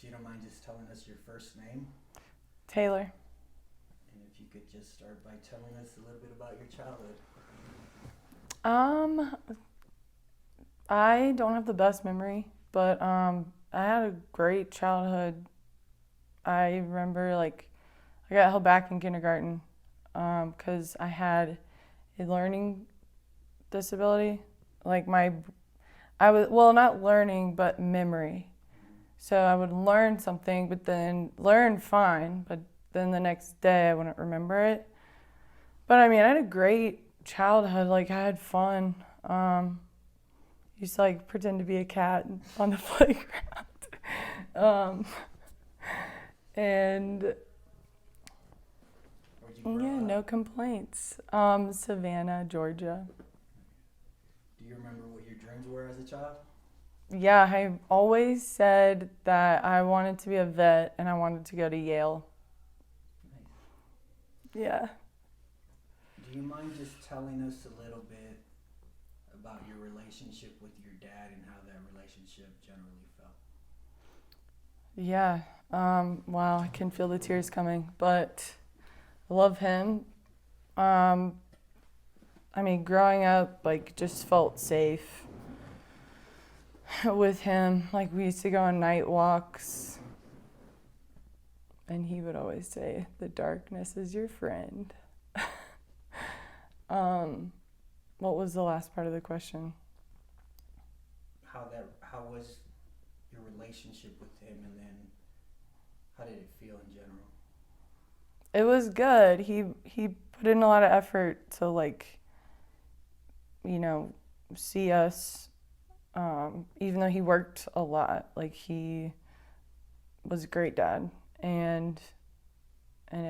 If you don't mind just telling us your first name, Taylor. and if you could just start by telling us a little bit about your childhood. Um, I don't have the best memory, but I had a great childhood. I remember I got held back in kindergarten because I had a learning disability. I was, well, not learning, but memory. So I would learn something, but then learn fine, but then the next day I wouldn't remember it. But I mean, I had a great childhood. I had fun. Used to pretend to be a cat on the playground. um, and Where'd you grow yeah, up? no complaints. Savannah, Georgia. Do you remember what your dreams were as a child? Yeah, I always said that I wanted to be a vet and I wanted to go to Yale. Nice. Yeah. Do you mind just telling us a little bit about your relationship with your dad and how that relationship generally felt? Yeah. Wow, I can feel the tears coming, but I love him. I mean, growing up, just felt safe with him. We used to go on night walks, and he would always say, "The darkness is your friend." What was the last part of the question? How was your relationship with him, and then how did it feel in general? It was good. He put in a lot of effort to see us. Even though he worked a lot, he was a great dad. And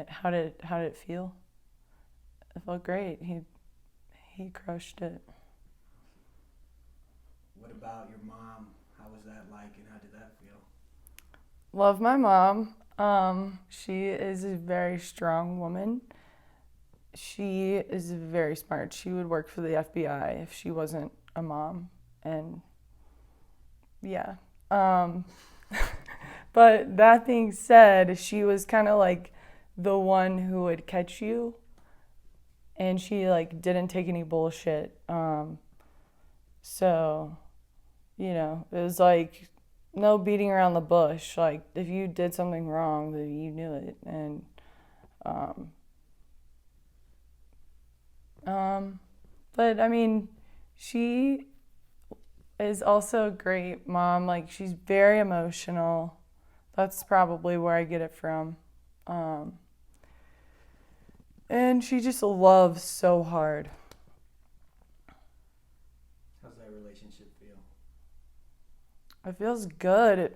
how did it feel? It felt great. He crushed it. What about your mom? How was that like, and how did that feel? Love my mom. She is a very strong woman. She is very smart. She would work for the FBI if she wasn't a mom. And yeah. But that being said, she was kind of the one who would catch you, and she didn't take any bullshit. So, it was no beating around the bush. If you did something wrong, then you knew it. And but I mean, she is also a great mom. She's very emotional. That's probably where I get it from. And she just loves so hard. How's that relationship feel? It feels good.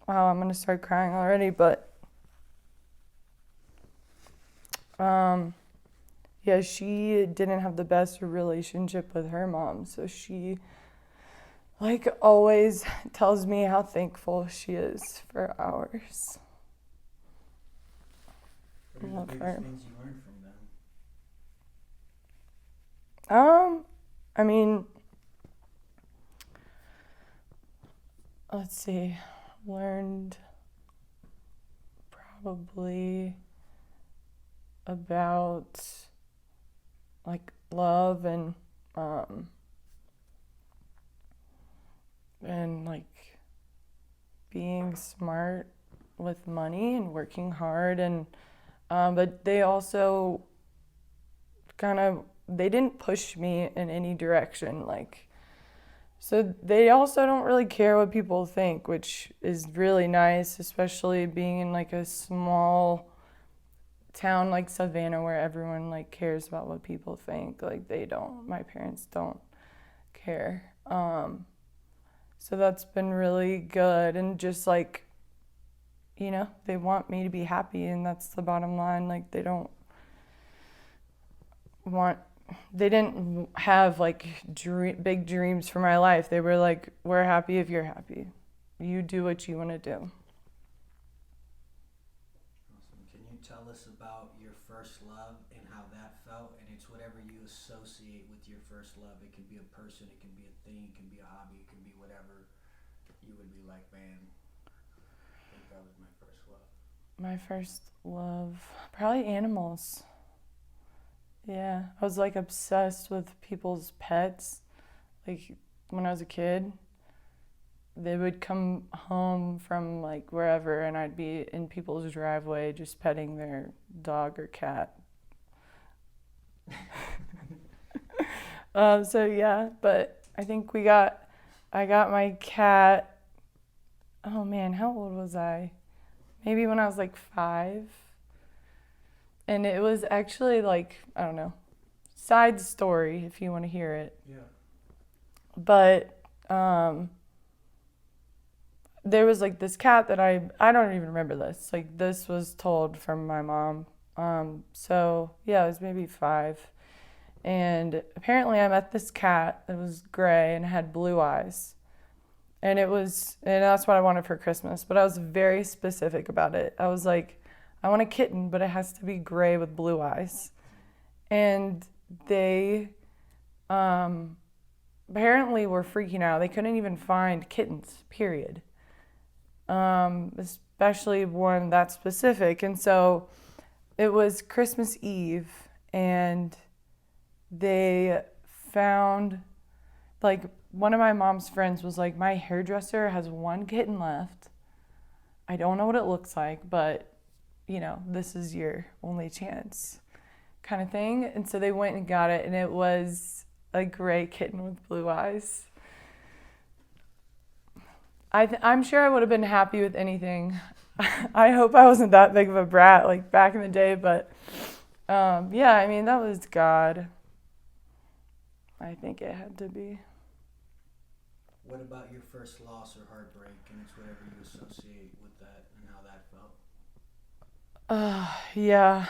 Wow, I'm gonna start crying already, but yeah, she didn't have the best relationship with her mom, so she always tells me how thankful she is for ours. What are the biggest things you learned from them? I mean, let's see, learned probably about love and being smart with money and working hard, and but they also they didn't push me in any direction, so they also don't really care what people think, which is really nice, especially being in a small town like Savannah where everyone cares about what people think. They don't, my parents don't care. So that's been really good, and just they want me to be happy, and that's the bottom line. They didn't have big dreams for my life. They were we're happy if you're happy. You do what you want to do. Awesome. Can you tell us about your first love and how that felt? And it's whatever you associate with your first love. It can be a person, it can be a thing, it can be a hobby, it can be whatever. You would be like, man, what? My first love, probably animals. Yeah, I was like obsessed with people's pets. Like when I was a kid, they would come home from like wherever and I'd be in people's driveway just petting their dog or cat. So yeah, but I think I got my cat, oh man, how old was I? Maybe when I was like 5. And it was actually like, I don't know, side story if you want to hear it. Yeah. But there was like this cat that I don't even remember this. Like this was told from my mom. So yeah, it was maybe 5. And apparently I met this cat that was gray and had blue eyes. And that's what I wanted for Christmas. But I was very specific about it. I was like, I want a kitten, but it has to be gray with blue eyes. And they apparently were freaking out. They couldn't even find kittens, period. Especially one that specific. And so it was Christmas Eve, and they found, like, one of my mom's friends was like, my hairdresser has one kitten left. I don't know what it looks like, but, you know, this is your only chance kind of thing. And so they went and got it, and it was a gray kitten with blue eyes. I'm sure I would have been happy with anything. I hope I wasn't that big of a brat like back in the day, but yeah, I mean, that was God. I think it had to be. What about your first loss or heartbreak, and it's whatever you associate with that and how that felt? Yeah.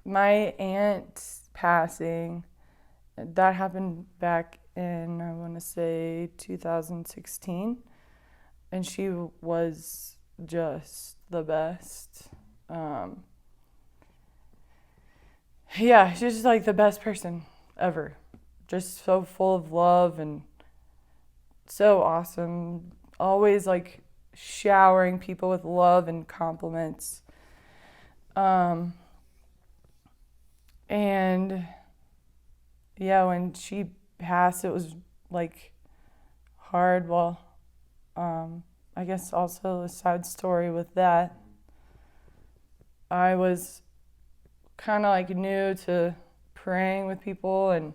My aunt passing, that happened back in, I want to say, 2016. And she was just the best. Yeah, she's just like the best person ever. Just so full of love and so awesome. Always like showering people with love and compliments. And yeah, when she passed, it was like hard. Well, I guess also a sad story with that. I was kind of like new to praying with people, and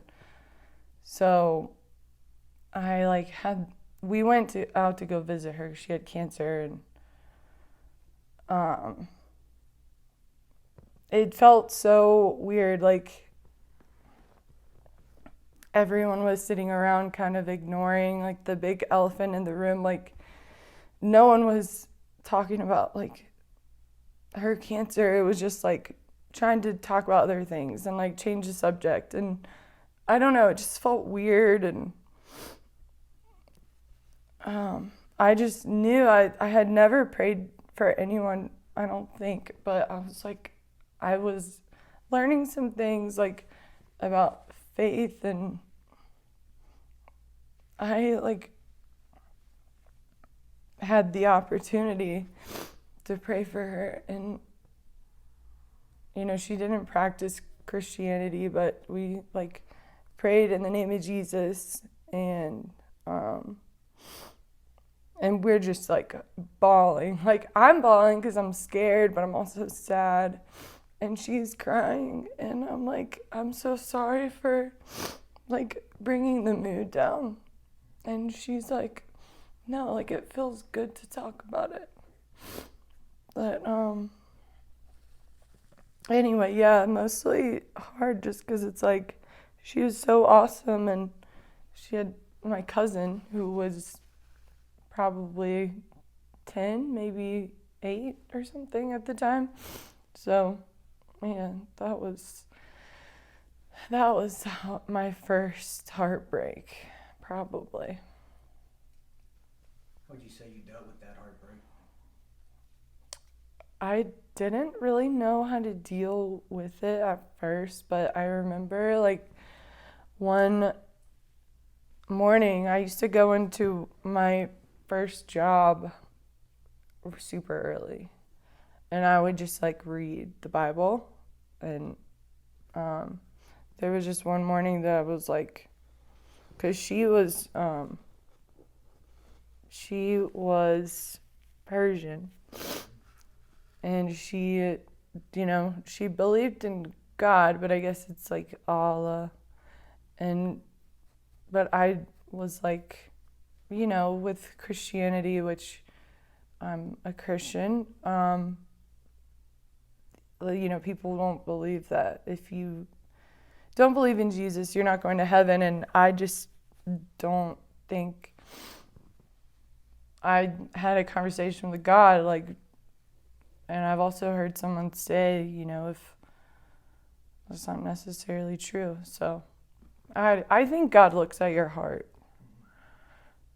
so I like we went out to go visit her. She had cancer, and it felt so weird, like everyone was sitting around kind of ignoring like the big elephant in the room. Like no one was talking about like her cancer. It was just like trying to talk about other things and like change the subject. And I don't know, it just felt weird. And I just knew I had never prayed for anyone, I don't think, but I was like, I was learning some things like about faith, and I like had the opportunity to pray for her. And you know, she didn't practice Christianity, but we like prayed in the name of Jesus, and we're just like bawling. Like I'm bawling because I'm scared, but I'm also sad. And she's crying, and I'm like, I'm so sorry for like bringing the mood down. And she's like, no, like it feels good to talk about it. But anyway, yeah, mostly hard just because it's like she was so awesome, and she had my cousin who was probably 10, maybe 8 or something at the time. So, man, that was my first heartbreak, probably. How would you say you dealt with that heartbreak? I didn't really know how to deal with it at first, but I remember like one morning I used to go into my first job super early. And I would just like read the Bible. And there was just one morning that I was like, because she was Persian, and she believed in God, but I guess it's like Allah. But I was like, with Christianity, which I'm a Christian, people don't believe that if you don't believe in Jesus, you're not going to heaven. And I just don't think. I had a conversation with God, and I've also heard someone say, if that's not necessarily true. So I think God looks at your heart.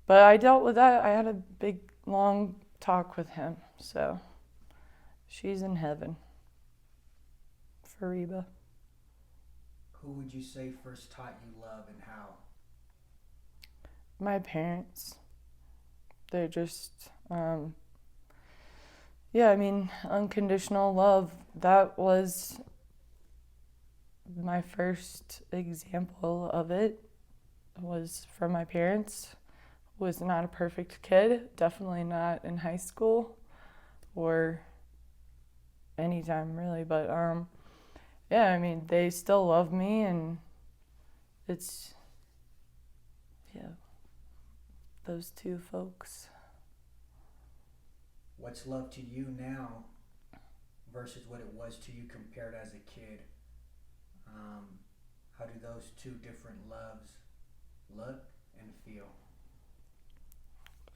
But I dealt with that. I had a big, long talk with him. So she's in heaven. For Reba. Who would you say first taught you love and how? My parents. They're just, unconditional love. That was my first example of it, was from my parents. Was not a perfect kid, definitely not in high school or anytime really, but they still love me, and it's, those two folks. What's love to you now versus what it was to you compared as a kid? How do those two different loves look and feel?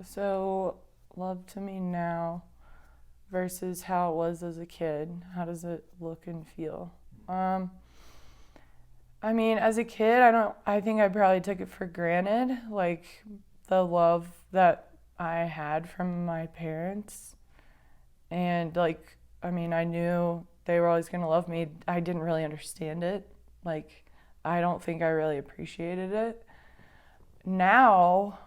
So, love to me now versus how it was as a kid. How does it look and feel? As a kid, I think I probably took it for granted, like the love that I had from my parents. And I knew they were always going to love me. I didn't really understand it. I don't think I really appreciated it. Now,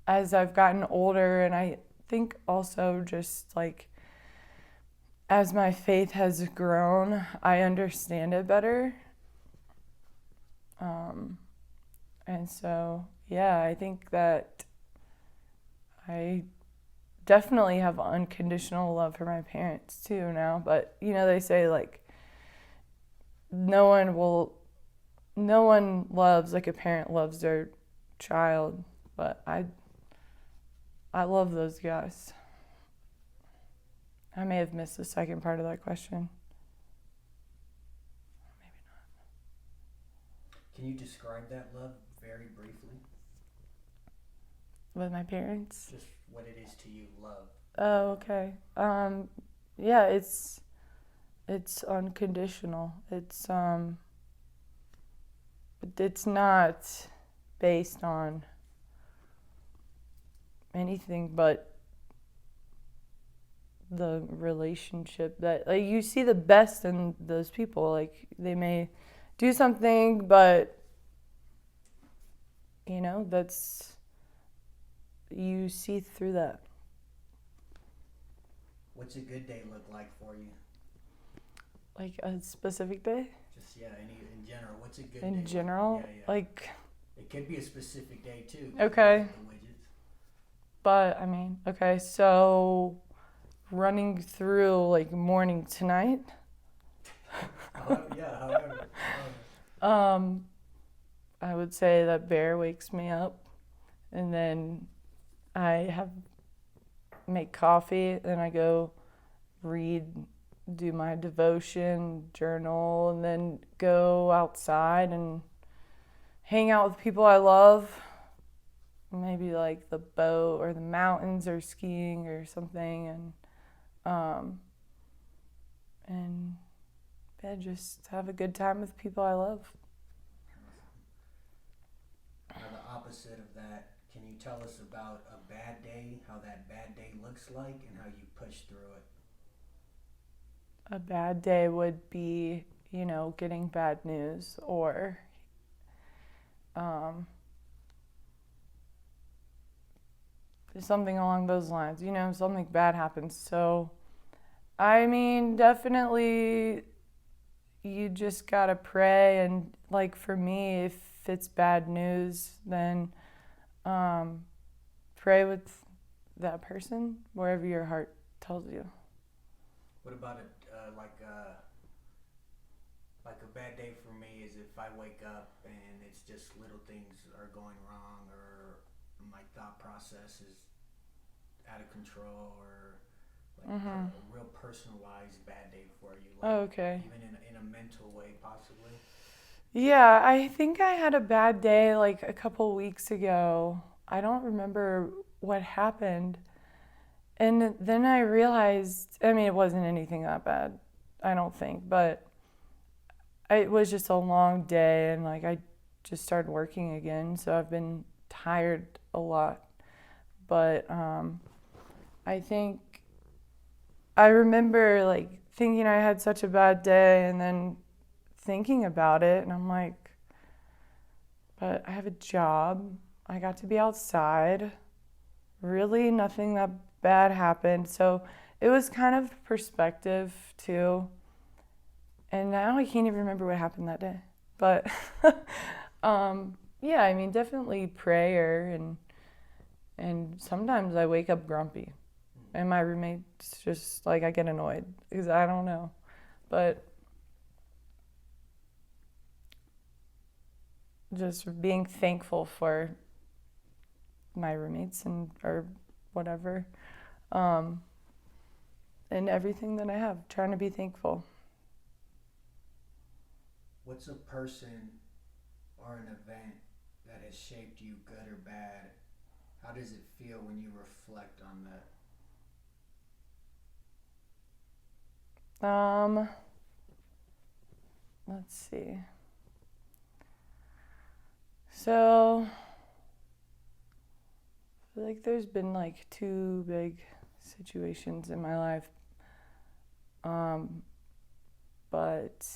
as I've gotten older, and I think also just as my faith has grown, I understand it better. And so, I think that I definitely have unconditional love for my parents too now. But, they say no one loves like a parent loves their child. But I love those guys. I may have missed the second part of that question. Maybe not. Can you describe that love very briefly? With my parents? Just what it is to you, love. Oh, okay. It's unconditional. It's not based on anything but the relationship that you see the best in those people. They may do something, but that's, you see through that. What's a good day look like for you? Like a specific day? Just in general. What's a good day? In general? Yeah. It could be a specific day too. Okay. The widgets. But okay, so running through morning to night. However. I would say that Bear wakes me up, and then I make coffee, then I go read, do my devotion, journal, and then go outside and hang out with people I love. Maybe the boat or the mountains or skiing or something, and just have a good time with people I love. Now the opposite of that, can you tell us about a bad day, how that bad day looks like, and how you push through it? A bad day would be, getting bad news, or something along those lines. Something bad happens. So, I mean, definitely you just gotta pray. And, like, for me, if it's bad news, then pray with that person wherever your heart tells you. What about like a bad day for me is if I wake up and it's just little things are going wrong, or my thought process is out of control, or like a real personalized bad day for you, like Oh, okay. even in a mental way possibly. Yeah, I think I had a bad day like a couple weeks ago. I don't remember what happened. And then I realized, I mean, it wasn't anything that bad, I don't think, but it was just a long day, and like I just started working again, so I've been tired a lot. But I think I remember like thinking I had such a bad day, and then thinking about it, and I'm like, but I have a job. I got to be outside. Really, nothing that bad happened. So it was kind of perspective too. And now I can't even remember what happened that day. But yeah, I mean, definitely prayer, and sometimes I wake up grumpy, and my roommates just like I get annoyed because I don't know, but just being thankful for my roommates and or whatever, um, and everything that I have, trying to be thankful. What's a person or an event that has shaped you, good or bad? How does it feel when you reflect on that? Let's see. So, I feel like there's been like two big situations in my life. But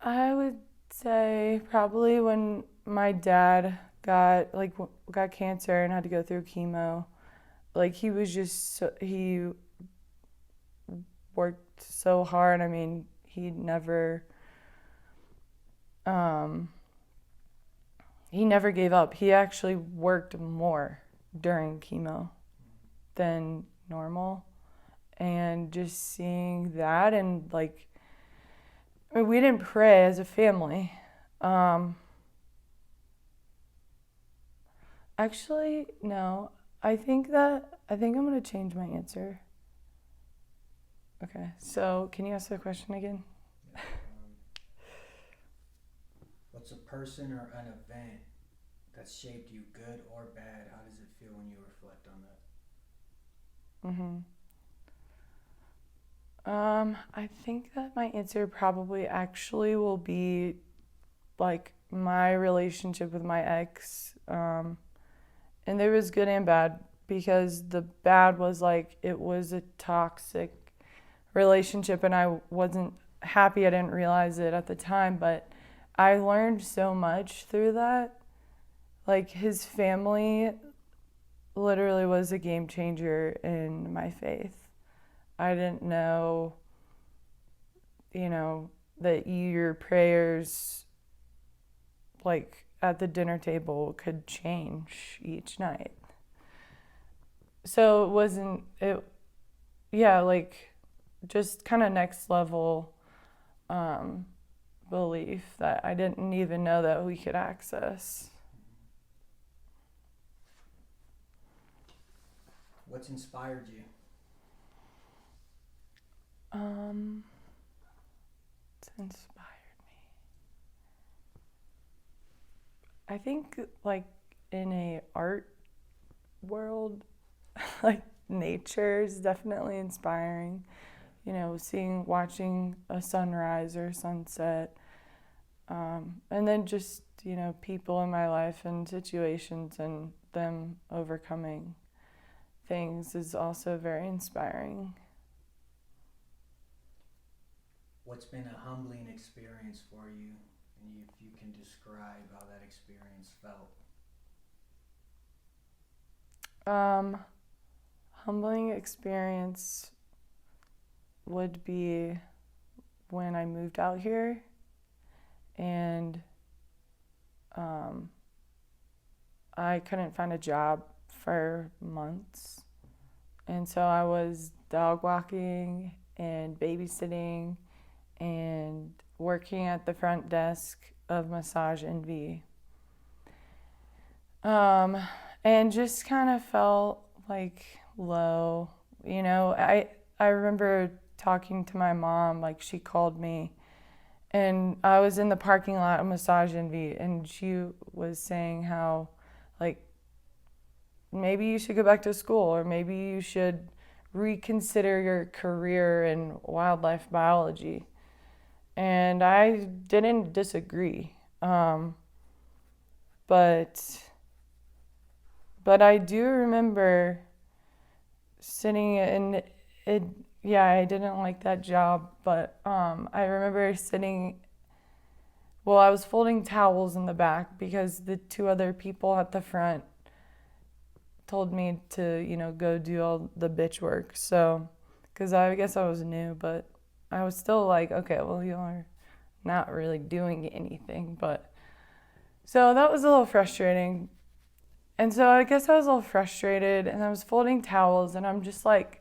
I would say probably when my dad got cancer and had to go through chemo. Like he worked so hard. I mean, um, he never gave up. He actually worked more during chemo than normal. And just seeing that, and like, I mean, we didn't pray as a family. Actually, no. I think I'm gonna change my answer. Okay, so can you ask the question again? What's a person or an event that shaped you, good or bad? How does it feel when you reflect on that? I think that my answer probably actually will be like my relationship with my ex. And there was good and bad, because the bad was like it was a toxic relationship, and I wasn't happy. I didn't realize it at the time, but I learned so much through that. Like, his family literally was a game changer in my faith. I didn't know, that your prayers, like at the dinner table, could change each night. So it wasn't, yeah, like just kind of next level belief that I didn't even know that we could access. What's inspired you? It's inspired me. I think like in a art world, like nature is definitely inspiring. Watching a sunrise or sunset, and then just people in my life and situations and them overcoming things is also very inspiring. What's been a humbling experience for you, and if you can describe how that experience felt? Humbling experience would be when I moved out here and I couldn't find a job for months. And so I was dog walking and babysitting and working at the front desk of Massage Envy. And just kind of felt like low. I remember talking to my mom, like she called me and I was in the parking lot of Massage Envy and she was saying how like maybe you should go back to school or maybe you should reconsider your career in wildlife biology. And I didn't disagree. But I do remember sitting in it. Yeah, I didn't like that job, but I remember sitting. Well, I was folding towels in the back because the two other people at the front told me to, go do all the bitch work. So, because I guess I was new, but I was still like, okay, well, you're not really doing anything. But so that was a little frustrating. And so I guess I was a little frustrated and I was folding towels and I'm just like,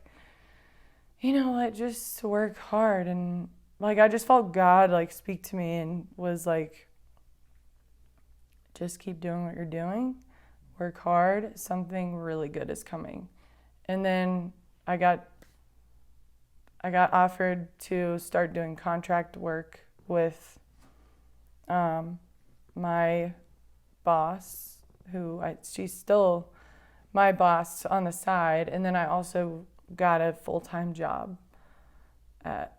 just work hard. And like, I just felt God like speak to me and was like, just keep doing what you're doing, work hard, something really good is coming. And then I got offered to start doing contract work with my boss, she's still my boss on the side, and then I also got a full-time job at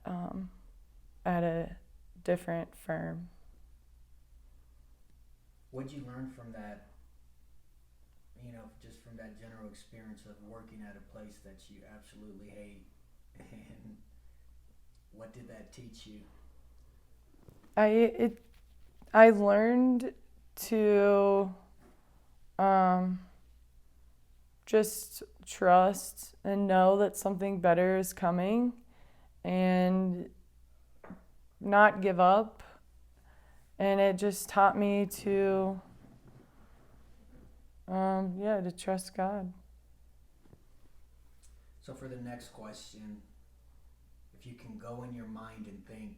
a different firm. What'd you learn from that? Just from that general experience of working at a place that you absolutely hate, and what did that teach you? I learned to just trust and know that something better is coming and not give up. And it just taught me to trust God. So for the next question, if you can go in your mind and think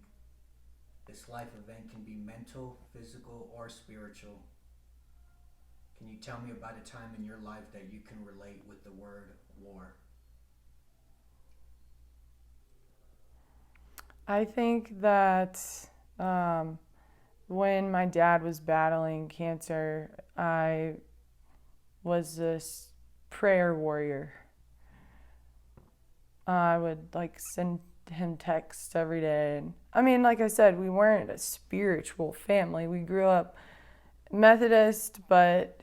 this life event can be mental, physical, or spiritual, can you tell me about a time in your life that you can relate with the word war? I think that when my dad was battling cancer, I was this prayer warrior. I would like send him texts every day. And I mean, like I said, we weren't a spiritual family. We grew up Methodist, but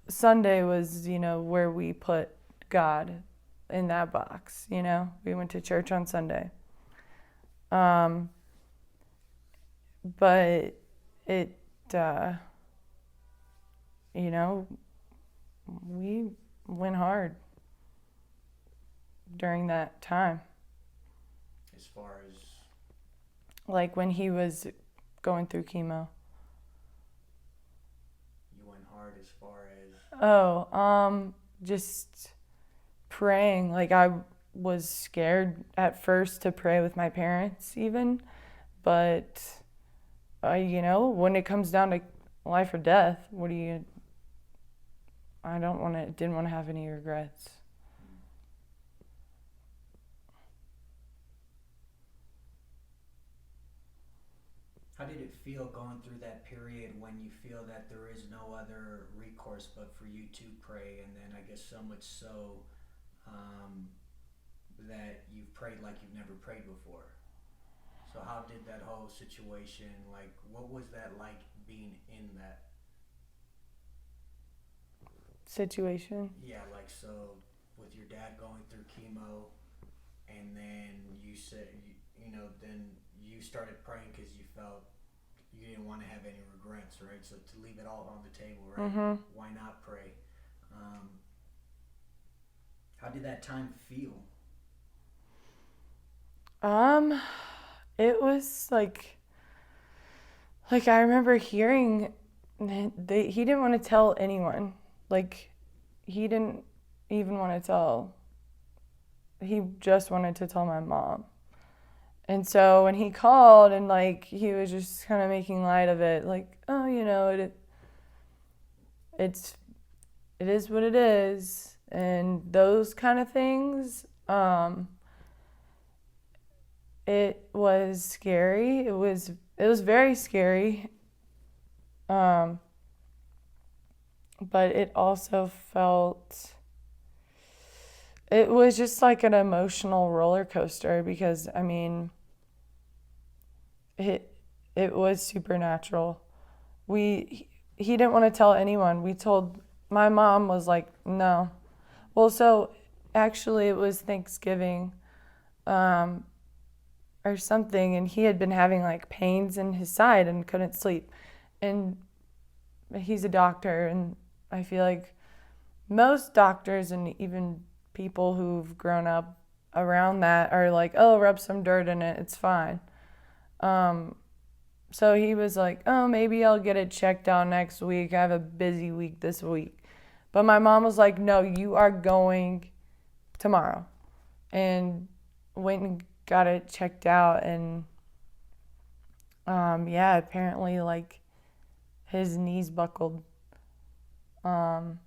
Sunday was, where we put God in that box, We went to church on Sunday. But it, we went hard during that time. As far as? Like when he was going through chemo. You went hard as far as? Just praying. Like I was scared at first to pray with my parents even, but when it comes down to life or death, didn't want to have any regrets. How did it feel going through that period when you feel that there is no other recourse but for you to pray, and then I guess so much so that you've prayed like you've never prayed before? So how did that whole situation, like, what was that like being in that situation? Yeah, like, so with your dad going through chemo, and then you said, then you started praying because you felt you didn't want to have any regrets, right? So to leave it all on the table, right? Mm-hmm. Why not pray? Um, how did that time feel? Um, it was like I remember hearing he didn't want to tell anyone. Like he didn't even want to tell. He just wanted to tell my mom. And so when he called and like he was just kind of making light of it, like, oh, it's it is what it is, and those kind of things. It was scary. It was very scary. Um, but it also felt it was just like an emotional roller coaster because I mean it it was supernatural. He didn't want to tell anyone. We told my mom was like, no. Well, so actually it was Thanksgiving um or something, and he had been having like pains in his side and couldn't sleep. And he's a doctor, and I feel like most doctors and even people who've grown up around that are like, oh, rub some dirt in it, it's fine. Um, so he was like, oh, maybe I'll get it checked out next week. I have a busy week this week. But my mom was like, no, you are going tomorrow. And went and got it checked out. And yeah, apparently, like, his knees buckled. Um,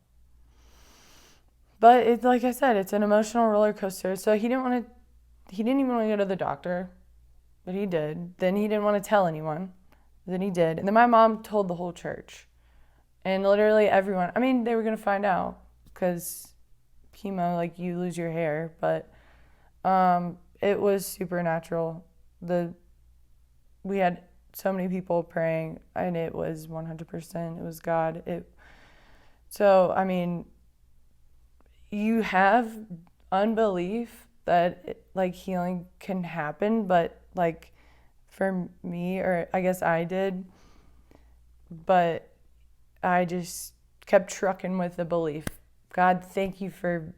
but it's like I said, it's an emotional roller coaster. So he didn't even want to go to the doctor, but he did. Then he didn't want to tell anyone. Then he did. And then my mom told the whole church. And literally everyone, I mean, they were going to find out because chemo, like, you lose your hair. But it was supernatural. We had so many people praying, and it was 100%. It was God. So, I mean, you have unbelief that like healing can happen, but like for me, or I guess I did, but I just kept trucking with the belief. God, thank you for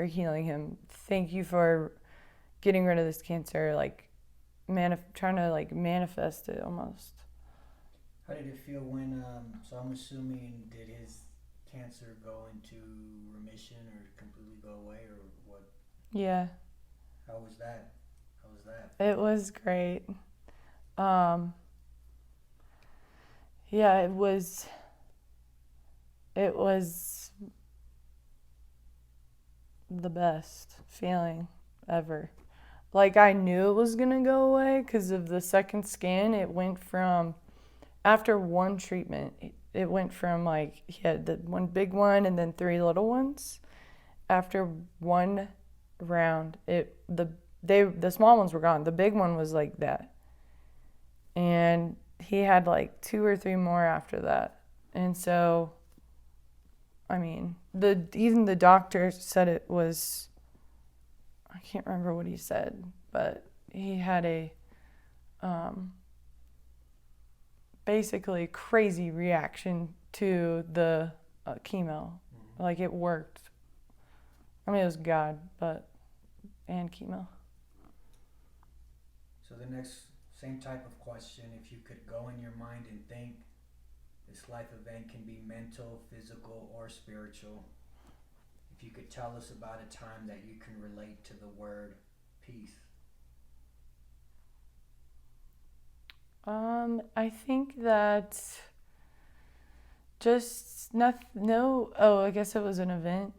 healing him. Thank you for getting rid of this cancer. Like trying to like manifest it almost. How did it feel when? So I'm assuming, did his cancer go into remission or completely go away, or what? Yeah, How was that? How was that? it was great. Um, yeah, it was the best feeling ever. Like I knew it was gonna go away because of the second scan. It went from after one treatment, it went from like he had the one big one and then three little ones. After one round, the small ones were gone. The big one was like that, and he had like two or three more after that. And so, I mean, even the doctor said it was. I can't remember what he said, but he had a basically crazy reaction to the chemo. Mm-hmm. Like it worked. I mean, it was God, and chemo. So the next same type of question: if you could go in your mind and think, this life event can be mental, physical, or spiritual. If you could tell us about a time that you can relate to the word peace. I think that just not no. Oh, I guess it was an event.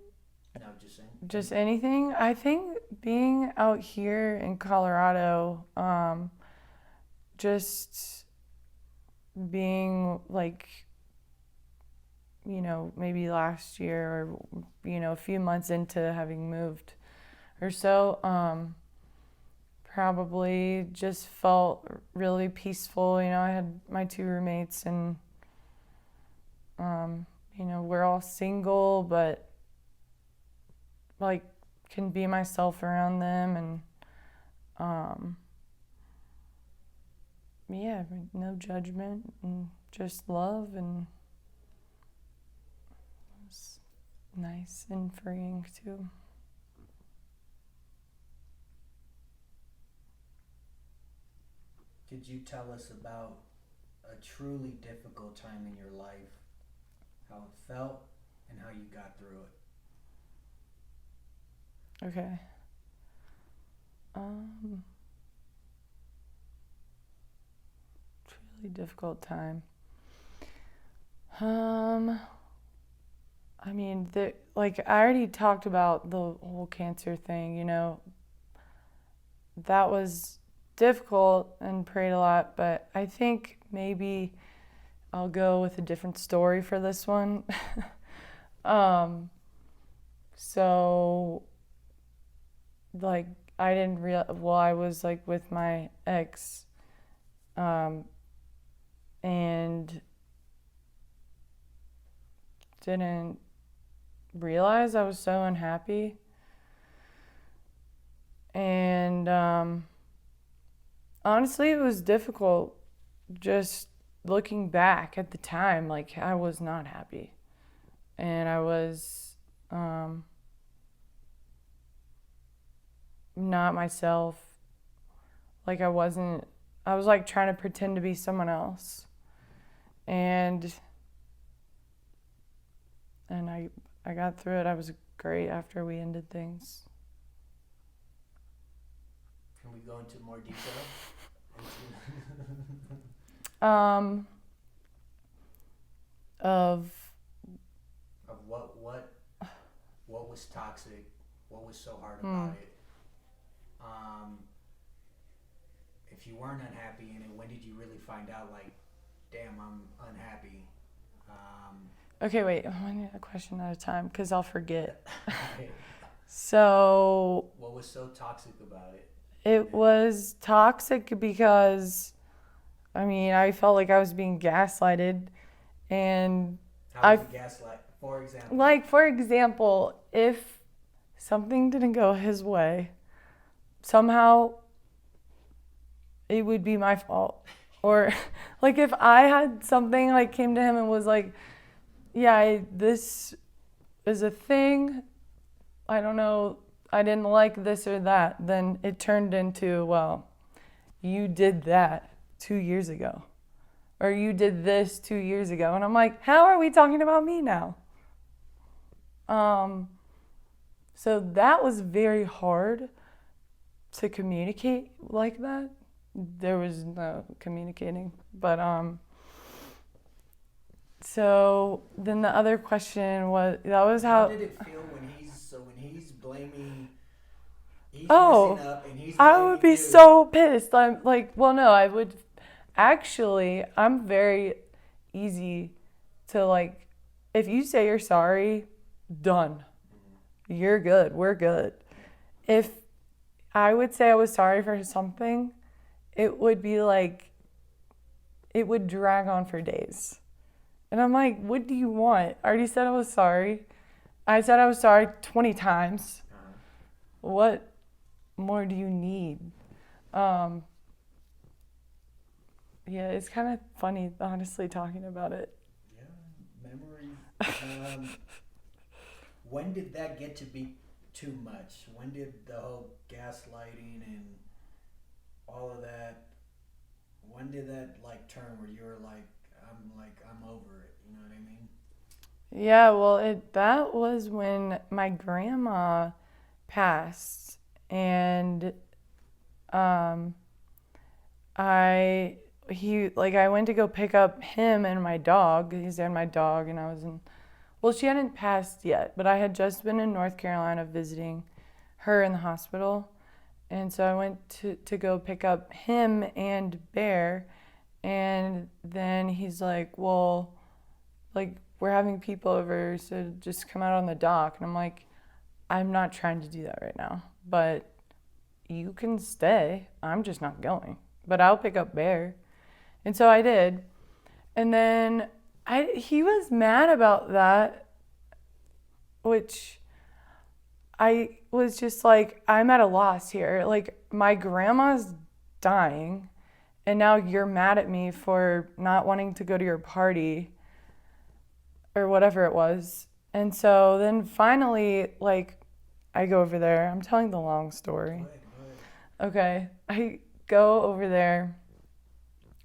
No, just saying. Just anything. I think being out here in Colorado, just being like, maybe last year or, a few months into having moved or so, probably just felt really peaceful. I had my two roommates and, we're all single, but like can be myself around them and, yeah, no judgment and just love and nice and freeing too. Could you tell us about a truly difficult time in your life, how it felt, and how you got through it? Okay. Truly difficult time. I mean, like I already talked about the whole cancer thing, you know. That was difficult and prayed a lot, but I think maybe I'll go with a different story for this one. So like I didn't I was like with my ex, and didn't realize I was so unhappy. And honestly, it was difficult just looking back at the time. Like, I was not happy. And I was not myself. Like, I was like trying to pretend to be someone else. And I got through it. I was great after we ended things. Can we go into more detail? Of what was toxic? What was so hard about it? If you weren't unhappy in it, when did you really find out, like, damn, I'm unhappy? Okay, wait. One question at a time, because I'll forget. So... What was so toxic about it? It was toxic because, I mean, I felt like I was being gaslighted, and... How was it gaslight? For example? Like, for example, if something didn't go his way, somehow it would be my fault. Or, like, if I had something, like, came to him and was like, yeah, this is a thing, I don't know, I didn't like this or that, then it turned into, well, you did that 2 years ago. Or you did this 2 years ago. And I'm like, how are we talking about me now? So that was very hard to communicate like that. There was no communicating. But so then the other question was, that was how did it feel when he's blaming, he's oh, messing up and he's I would be you. so pissed. I'm like, well, no, I would actually, I'm very easy to, like, if you say you're sorry, done. You're good. We're good. If I would say I was sorry for something, it would be like, it would drag on for days. And I'm like, what do you want? I already said I was sorry. I said I was sorry 20 times. What more do you need? Yeah, it's kind of funny, honestly, talking about it. Yeah, memories. When did that get to be too much? When did the whole gaslighting and all of that, when did that, like, turn where you were like, I'm over it, you know what I mean? Yeah, well, that was when my grandma passed, and I went to go pick up him and my dog. He's there, my dog, and well, she hadn't passed yet, but I had just been in North Carolina visiting her in the hospital, and so I went to go pick up him and Bear, and then he's like, well, like, we're having people over, so just come out on the dock. And I'm like, I'm not trying to do that right now, but you can stay. I'm just not going, but I'll pick up Bear. And so I did. And then he was mad about that, which I was just like, I'm at a loss here. Like, my grandma's dying, and now you're mad at me for not wanting to go to your party or whatever it was. And so then finally, like, I go over there. I'm telling the long story. Okay. I go over there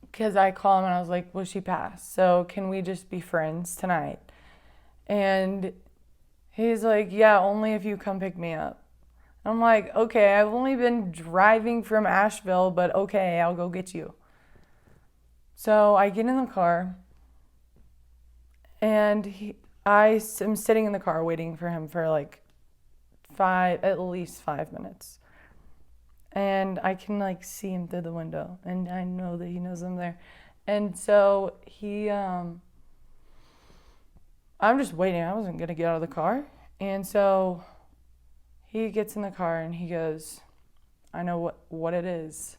because I call him and I was like, well, she passed. So can we just be friends tonight? And he's like, yeah, only if you come pick me up. I'm like, okay, I've only been driving from Asheville, but okay, I'll go get you. So I get in the car and I am sitting in the car waiting for him for like at least 5 minutes. And I can like see him through the window and I know that he knows I'm there. And so I'm just waiting. I wasn't going to get out of the car. And so he gets in the car and he goes, I know what it is.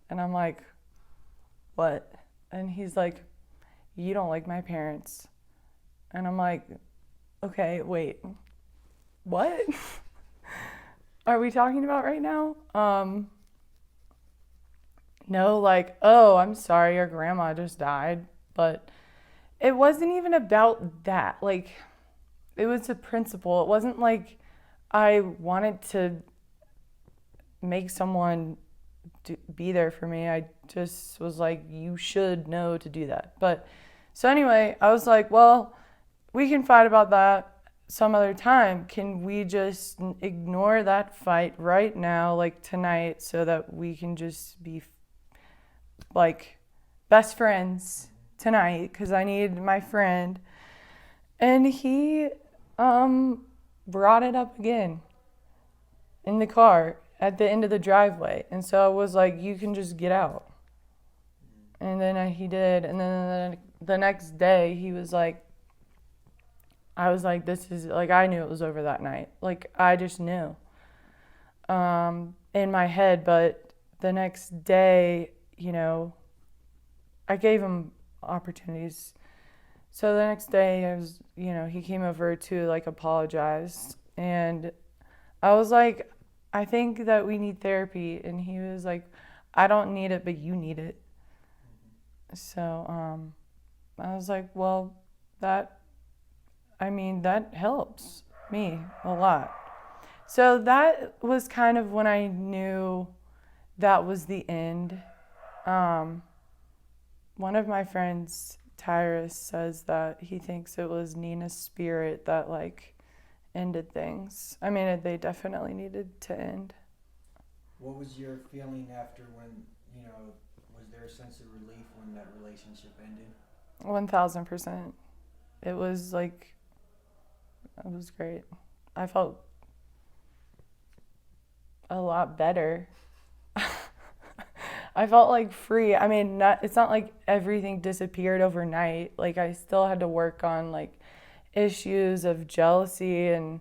And I'm like, what? And he's like, you don't like my parents. And I'm like, okay, wait, what? Are we talking about right now? No, like, oh, I'm sorry, your grandma just died. But it wasn't even about that. Like, it was a principle. It wasn't like I wanted to make someone be there for me. I just was like, you should know to do that. But so anyway, I was like, well, we can fight about that some other time. Can we just ignore that fight right now, like tonight, so that we can just be like best friends tonight? Because I need my friend. And he brought it up again in the car at the end of the driveway. And so I was like, you can just get out. And then he did. And then the next day, he was like, I was like, this is, like, I knew it was over that night. Like, I just knew in my head. But the next day, you know, I gave him opportunities. So the next day, he came over to, like, apologize. And I was like, I think that we need therapy. And he was like, I don't need it, but you need it. So I was like, well, that helps me a lot. So that was kind of when I knew that was the end. One of my friends, Tyrus, says that he thinks it was Nina's spirit that like ended things. I mean, they definitely needed to end. What was your feeling after when, was there a sense of relief when that relationship ended? 1000%. It was like, it was great. I felt a lot better. I felt like free. I mean, it's not like everything disappeared overnight. Like I still had to work on like issues of jealousy and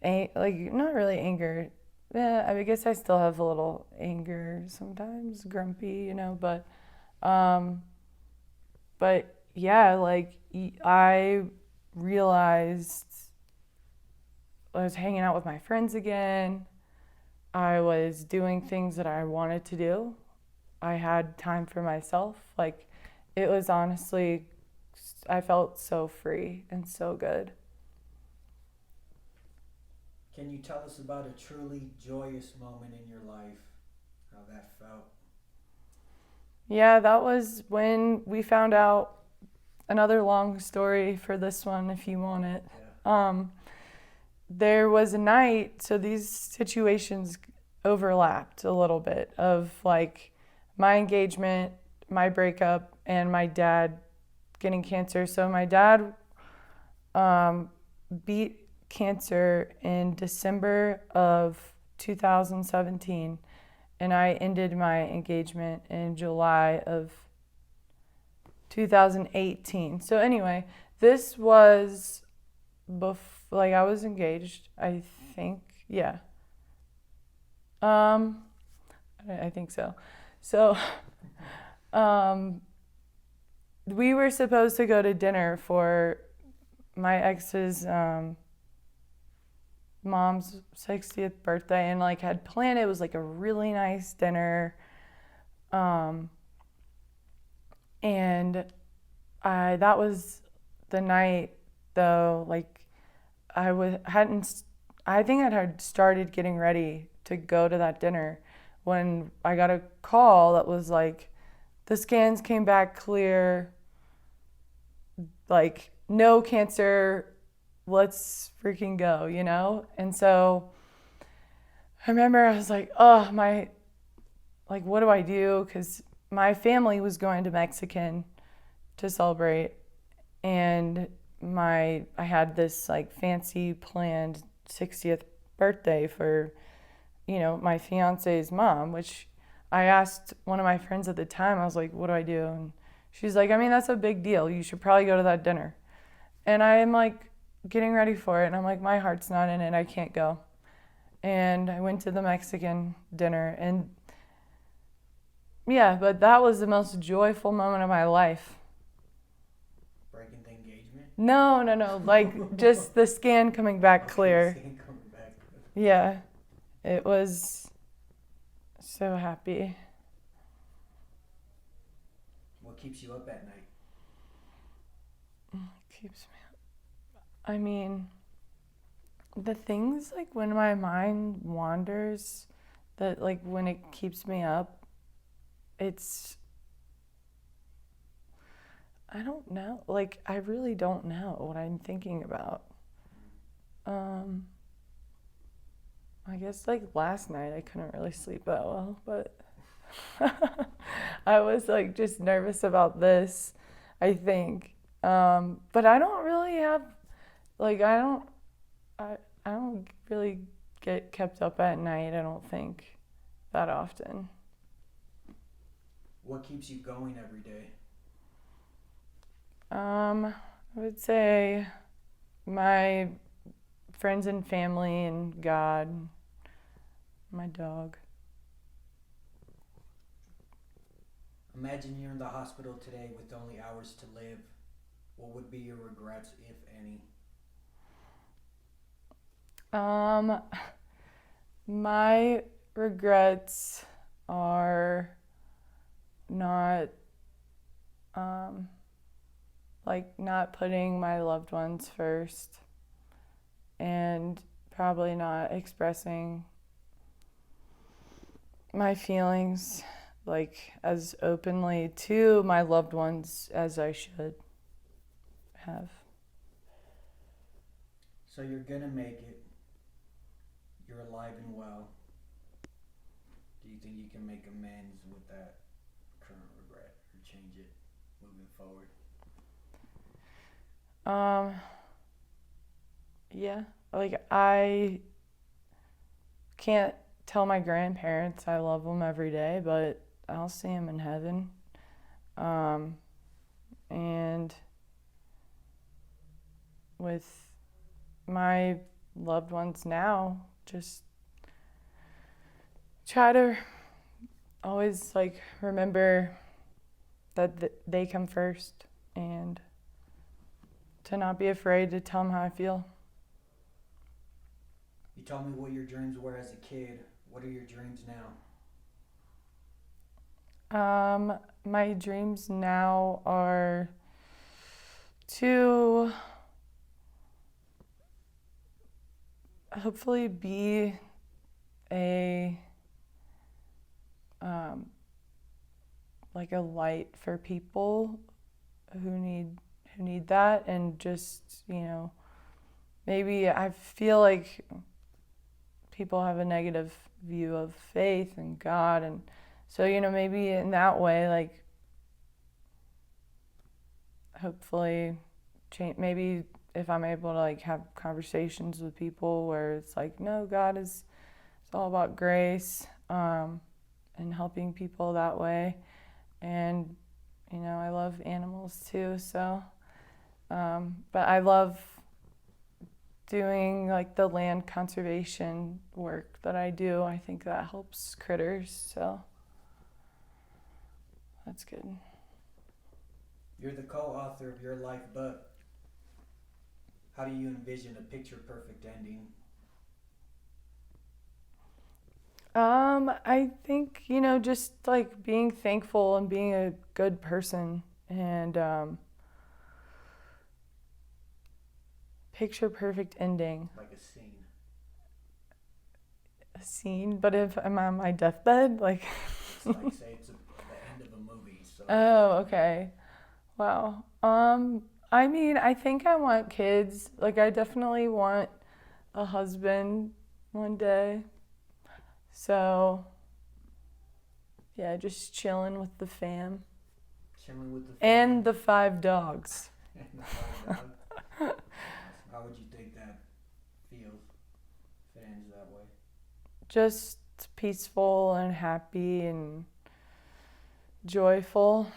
like not really anger. Yeah, I guess I still have a little anger sometimes, grumpy, but yeah, like I realized I was hanging out with my friends again. I was doing things that I wanted to do. I had time for myself. Like, it was honestly, I felt so free and so good. Can you tell us about a truly joyous moment in your life? How that felt? Yeah, that was when we found out. Another long story for this one if you want it. Yeah. There was a night, so these situations overlapped a little bit of like my engagement, my breakup, and my dad getting cancer. So my dad beat cancer in December of 2017, and I ended my engagement in July of 2018. So anyway, this was like I was engaged, I think. Yeah. I think so. So we were supposed to go to dinner for my ex's mom's 60th birthday and like had planned it was like a really nice dinner. And that was the night though, like I think I had started getting ready to go to that dinner when I got a call that was like, the scans came back clear, like no cancer, let's freaking go, you know? And so I remember I was like, oh, like, what do I do? Because my family was going to Mexican to celebrate, and I had this like fancy planned 60th birthday for, my fiance's mom, which I asked one of my friends at the time, I was like, what do I do? And she's like, I mean, that's a big deal. You should probably go to that dinner. And I'm like getting ready for it, and I'm like, my heart's not in it. I can't go. And I went to the Mexican dinner, and yeah, but that was the most joyful moment of my life. Breaking the engagement? No. Like just the scan coming back clear. Scan coming back. Yeah. It was so happy. What keeps you up at night? Keeps me up. I mean, the things like when my mind wanders, that like when it keeps me up, I don't know. Like, I really don't know what I'm thinking about. I guess like last night I couldn't really sleep that well, but I was like just nervous about this, I think. But I don't really have, like, I don't really get kept up at night, I don't think, that often. What keeps you going every day? I would say my friends and family and God, my dog. Imagine you're in the hospital today with only hours to live. What would be your regrets, if any? My regrets are not, like not putting my loved ones first, and probably not expressing my feelings like as openly to my loved ones as I should have. So you're gonna make it. You're alive and well. Do you think you can make amends with that current regret or change it moving forward? Yeah, like I can't tell my grandparents I love them every day, but I'll see them in heaven. And with my loved ones now, just try to always like remember that they come first, and to not be afraid to tell them how I feel. You told me what your dreams were as a kid. What are your dreams now? My dreams now are to hopefully be a like a light for people who need that, and just, maybe I feel like people have a negative view of faith and God, and so, maybe in that way, like, hopefully change, maybe if I'm able to like have conversations with people where it's like, no, God is, it's all about grace, and helping people that way. And, I love animals too, so, but I love doing like the land conservation work that I do. I think that helps critters, so that's good. You're the co-author of your life book. How do you envision a picture-perfect ending? I think, just like being thankful and being a good person, and picture perfect ending. Like a scene. A scene, but if I'm on my deathbed, like. It's like, say it's the end of a movie. So. Oh, okay. Wow. I mean, I think I want kids. Like, I definitely want a husband one day. So, yeah, just chilling with the fam. Chilling with the And the 5 dogs. And the 5 dogs. How would you think that feels if it ends that way? Just peaceful and happy and joyful.